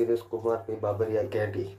દિનેશ કુમાર પી બાબરિયા ઘેટી।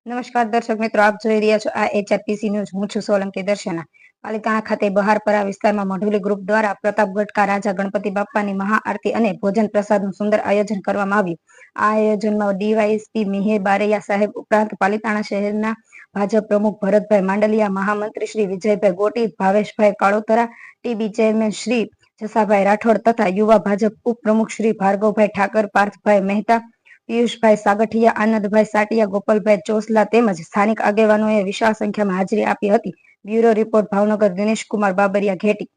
નમસ્કાર દર્શક મિત્રો, આપ જોઈ રહ્યા છો આ HRPC ન્યૂઝ। હું છું સોલંકી દર્શના। પાલિતાણા ખાતે બહારપરા વિસ્તારમાં મઢુલી ગ્રુપ દ્વારા પ્રતાપગઢ કા રાજા ગણપતિ બાપ્પાની મહાઆરતી અને ભોજન પ્રસાદનું સુંદર આયોજન કરવામાં આવ્યું। આ આયોજનમાં ડીવાયએસપી મિહિર બારૈયા સાહેબ ઉપરાંત પાલિતાણા શહેરના ભાજપ પ્રમુખ ભરતભાઈ માંડલિયા, મહામંત્રી શ્રી વિજયભાઈ ગોટી, ભાવેશભાઈ કાળોતરા, ટીબી ચેરમેન શ્રી જસાભાઈ રાઠોડ તથા યુવા ભાજપ ઉપપ્રમુખ શ્રી ભાર્ગવભાઈ ઠાકર, પાર્થભાઈ મહેતા, પિયુષભાઈ સાગઠિયા, આનંદભાઈ સાટિયા, ગોપાલભાઈ ચોસલા તેમજ સ્થાનિક આગેવાનોએ વિશાળ સંખ્યામાં હાજરી આપી હતી। Bureau report, Bhavnagar, Dinesh Kumar Babariya Gheti.